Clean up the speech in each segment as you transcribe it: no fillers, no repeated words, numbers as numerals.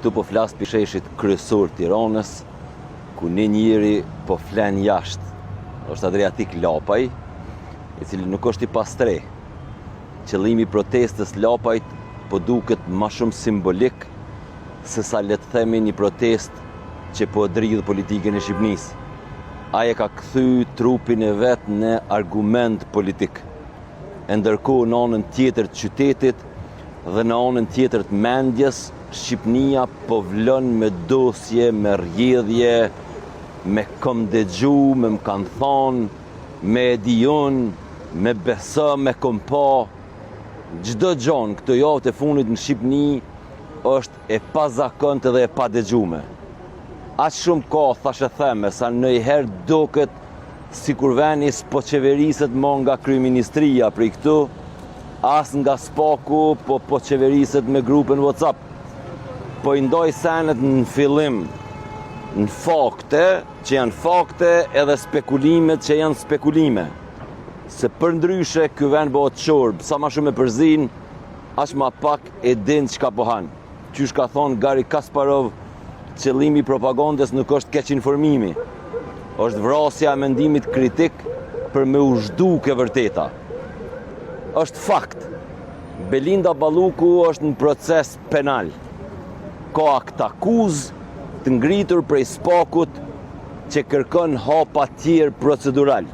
këtu po flas për sheshit kryesor Tiranës, ku një njeri po flen jashtë. Është Adriatik Lapaj, i cili nuk është i pastre. Qëllimi i protestës Lapajt po duket më shumë simbolik se sa le të themi një protestë që po dridh politikën e Shqipënisë. Ai e ka kthy trupin e vet në argument politik. E ndërkohë në anën tjetër të qytetit dhe në anën tjetër të mendjes, Shqipnia po vlon me dosje, me rrjedhje, me kom dëgju, me më kanë thonë, me e diun, me besa, me kom pa. Çdo gjon këto javë të fundit në Shqipni është e pazakontë dhe e padëgjume. Aq shumë ka, thashë theme, sa ndonjëherë duket sikur veni s'po qeveriset më nga kryeministria prej këtu, as nga Spaku, po qeveriset me grupin WhatsApp. Po i ndoj senet në fillim, në fakte që janë fakte edhe spekulimet që janë spekulime. Se për ndryshe ky vend bëhet çorb, sa më shumë e përzin, aq më pak e din çka po han. Qysh ka thonë Gari Kasparov, qëllimi i propagandës nuk është keq informimi. Është vrasja e mendimit kritik për me u zhduke vërteta. Është fakt. Belinda Balluku është në proces penal. Ka akt akuzë të ngritur prej Spakut që kërkon hapa tjerë procedural.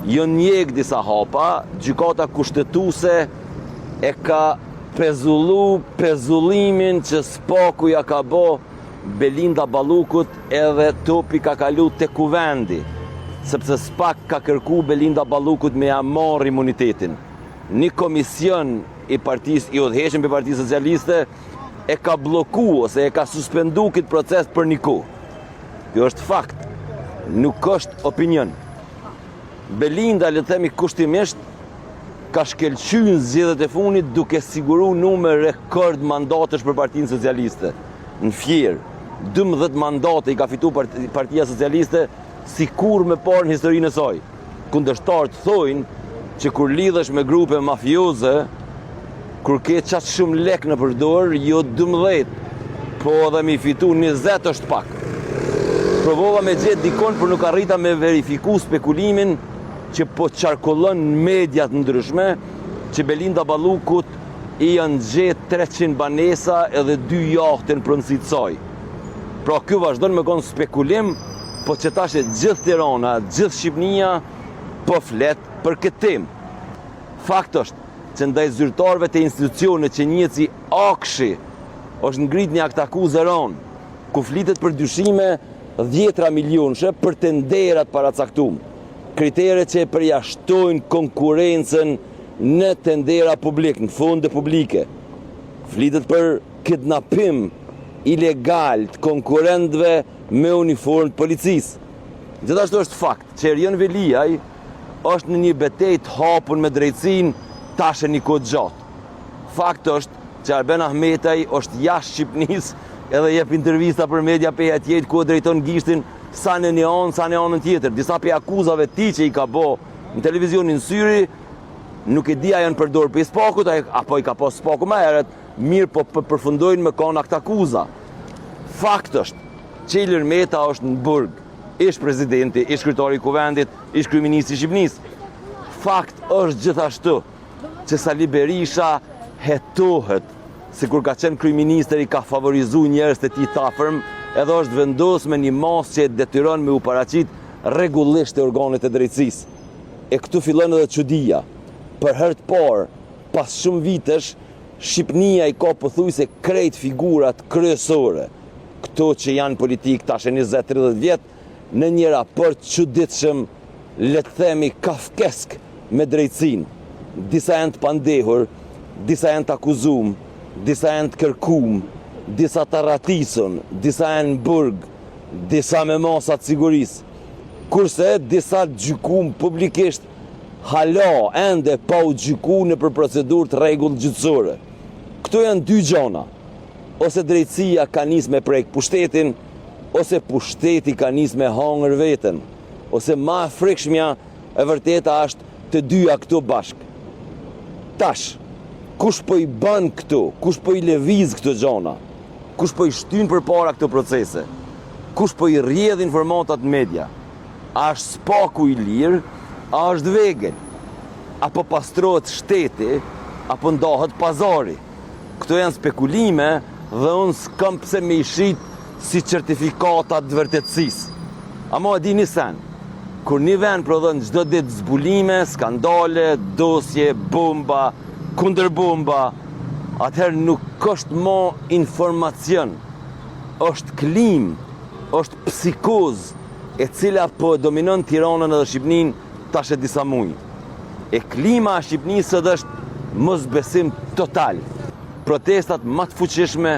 Jo njek disa hapa, gjykata kushtetuese e ka pezullu pezullimin që Spaku ja ka bë Belinda Ballukut edhe topi ka kalu te kuvendi, sepse Spak ka kërku Belinda Ballukut me ja marrë imunitetin. Një komision i partisë i udhëheqëm për Partisë Socialiste e ka bloku ose e ka suspendu këtë proces për një kohë. Kjo është fakt, nuk është opinion. Belinda, le të themi kushtimisht, ka shkelqyr zgjedhjet e fundit duke siguru numër rekord mandatesh për Partinë Socialiste. Në Fier, 12 mandate i ka fitu Partia Socialiste si kur me parë në historinë e saj. Kundërshtarët thojnë që kur lidhesh me grupe mafioze, kur ke qatë shumë lek në përdor, jo 12, po edhe mi fitu 20 është pak. Provova me gjetë dikon, për nuk arrita me verifiku spekulimin që po qarkullon në mediat ndryshme, që Belinda Ballukut i janë gjetë 300 banesa edhe 2 jahte në pronësit saj. Pra kjo vazhdon me konë spekulim, po që tash e gjithë Tirana, gjithë Shqipnia, po flet për këtë temë. Fakt është që ndaj zyrtarëve të institucionet që njihet si Akshi është ngrit një akt akuzë ron, ku flitet për dyshime 10 milionëshe për tenderat paracaktuar. Kriteret që e përjashtojnë konkurrencën në tendera publik, në fonde publike. Flitet për kidnapim ilegal të konkurrentëve me uniformë të policisë. Gjithashtu është fakt që Erion Veliaj është në një betejë të hapur me drejtsinë tash e një kohë gjatë. Fakt është që Arben Ahmetaj është jashtë Shqipënisë edhe jep intervista për media pe atjet ku drejton gishtin sa në një anë, sa në anën tjetër. Disa pe akuzave ti që i ka bo në televizionin syri, nuk e dia janë përdorur për Spakut, apo i ka pas Spaku më herët, mirë po përfundojnë me kanë akt akuza. Fakt është që Ilir Meta është në burg, ish presidenti, ish kryetari i kuvendit, ish kryeministri i Shqipënisë. Fakt është gjithashtu që Sali Berisha hetohet, sikur ka qenë kryeministër i ka favorizu njerëz të tij të afërm, edhe është vendos me një masë që e detyron me u paraqit rregullisht te organet e drejtësisë. E këtu fillon edhe çudia. Për herë të parë, pas shumë vitesh, Shqipnia i ka pothuajse krejt figurat kryesore, këto që janë politik tash 20-30 vjet, në një raport çuditshëm, le të themi kafkesk me drejtësinë. Disa janë të pandehur, disa janë të akuzum, disa janë të kërkum, disa të ratison, disa janë në burg, disa me masat sigurisë. Kurse disa gjykum publikisht hala ende pa u gjyku në për procedurë të rregull gjyqësore. Këto janë dy gjona. Ose drejtësia ka nis me prek pushtetin, ose pushteti ka nis me hangër veten. Ose ma e frikshmja e vërteta është të dyja këto bashk. Tash, kush po i bën këtu, kush po i lëviz këto gjona? Kush po i shtyn përpara këto procese? Kush po i rrjedh informatat në media? A është spaku i lirë, a është vegël? Apo pastrohet shteti, apo ndahet pazari? Këto janë spekulime dhe unë s'kam pse me i shit si certifikata të vërtetësisë. Ama e dini sen, kur një vend prodhon çdo ditë zbulime, skandale, dosje, bomba, kundër bomba, atëherë nuk është më informacion, është klim, është psikoz, e cila po dominon Tiranën edhe Shqipëninë tash e disa muaj. E klima e Shqipënisë është mosbesim total. Protestat më të fuqishme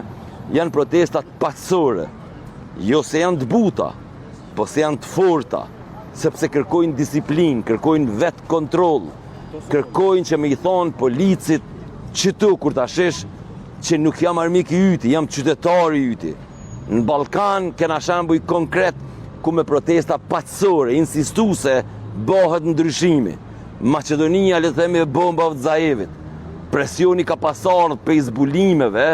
janë protestat paqësore. Jo se janë të buta, po se janë të forta, sepse kërkojnë disiplinë, kërkojnë vetë kontroll, kërkojnë që me i thonë policit qëtu kur ta shesh që nuk jam armik i yti, jam qytetari i yti. Në Ballkan kena shembuj konkret ku me protesta paqësore, insistuse, bëhet ndryshimi. Maqedonia, le të themi, e bombave të Zaevit. Presioni ka pasardhë prej zbulimeve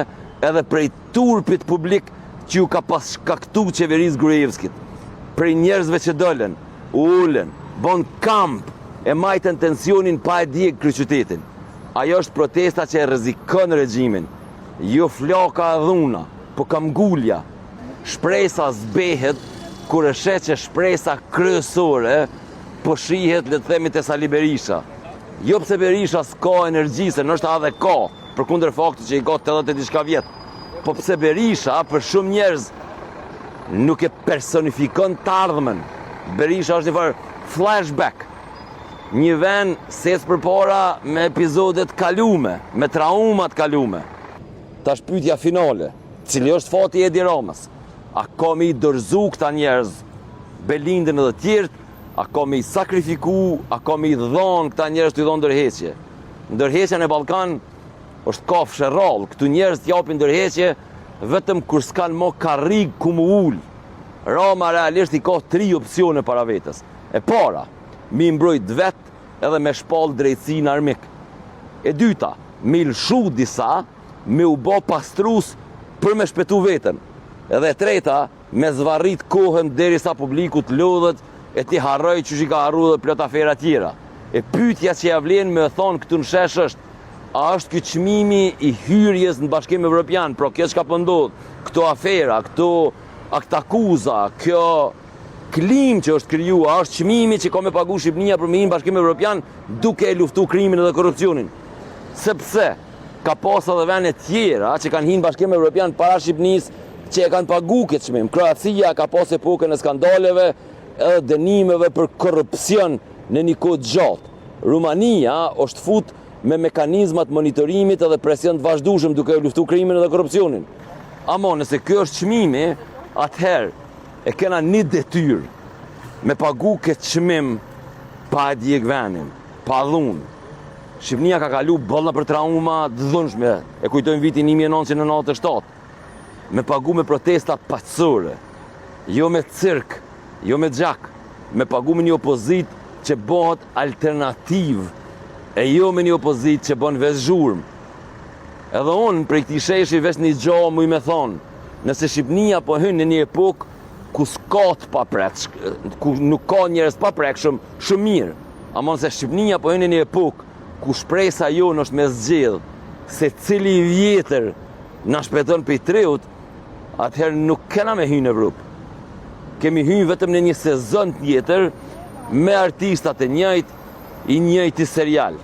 edhe prej turpit publik që ju ka pas shkaktu qeverisë Gruevskit. Prej njerëzve që dolen, u ulen, bon kamp, e majtën tensionin pa e djegë kryeqytetin. Ajo është protesta që e rrezikon regjimin. Jo flaka e dhuna, po kamgullja. Shpresa zbehet kur e shet që shpresa kryesore po shihet, le të themi, te Sali Berisha. Jo pse Berisha s'ka energji, se nështë edhe ka, përkundër faktit që i ka 80 e diçka vjet. Po pse Berisha, për shumë njerëz, nuk e personifikon të ardhmen. Berisha është një farë flashback. Një vend ses përpara me epizodet kalume, me traumat kalume. Tash pyetja finale, cili është fati i Edi Ramës? A ka me i dorëzu këta njerëz, Belindën edhe tjerët, a ka me i sakrifiku, a ka me i dhonë këta njerëz të i dhonë ndërheqje? Ndërheqja në Ballkan është kafshë rrallë, këtu njerëz t'japin ndërheqje vetëm kur s'kan mo karrig ku mu ullë. Rama realisht i ka 3 opsione para vetës. E para, mi mbrojt vetë edhe me shpall drejtësinë armik. E dyta, me lshu disa, me u bë pastrus për me shpetu vetën. Edhe e treta, me zvarrit kohën derisa publiku të lodhet e ti harroj që i ka harru dhe plot afera tjera. E pyetja që ja vlen me thonë këtu në shesh është, a është ky çmimi i hyrjes në Bashkimin Evropian, pro kjo çka po ndodh, këto afera, këto aktakuza, kjo klim që është krijuar, a është çmimi që ka me pagu Shqipënia për me hyrë në Bashkimin Evropian duke e luftu krimin dhe korrupsionin? Sepse ka pas edhe vende tjera që kanë hyrë në Bashkimin Evropian para Shqipënisë që e kanë pagu këtë çmim. Kroacia ka pas epokën e skandaleve edhe dënimeve për korrupsion në një kohë gjatë. Rumania është fut me mekanizmat monitorimit edhe presion të vazhdueshëm duke luftuar krimin dhe korrupsionin. Ama nëse kjo është çmimi, atëherë e kena një detyrë me pagu këtë çmim pa e djeg venin, pa dhunë. Shqipënia ka kalu bolla për trauma të dhunshme, e kujtojmë vitin 1997, me pagu me protesta paqësore, jo me cirk, jo me gjak, me pagu me një opozit që bëhet alternativ, e jo me një opozit që bën veç zhurmë. Edhe unë prej këtij sheshi veç një gjohë mu i me thonë, nëse Shqipënia po hyn në një epokë ku s'ka të paprekshëm, ku nuk ka njerëz paprekshëm, shumë mirë. Ama nëse Shqipënia po hyn në një epokë ku shpresa jonë është me zgjedh se cili vjetër na shpëton prej treut, atëherë nuk kena me hyrë në Evropë. Kemi hyrë vetëm në një sezon tjetër me artistat e njëjtë, i njëjti serial.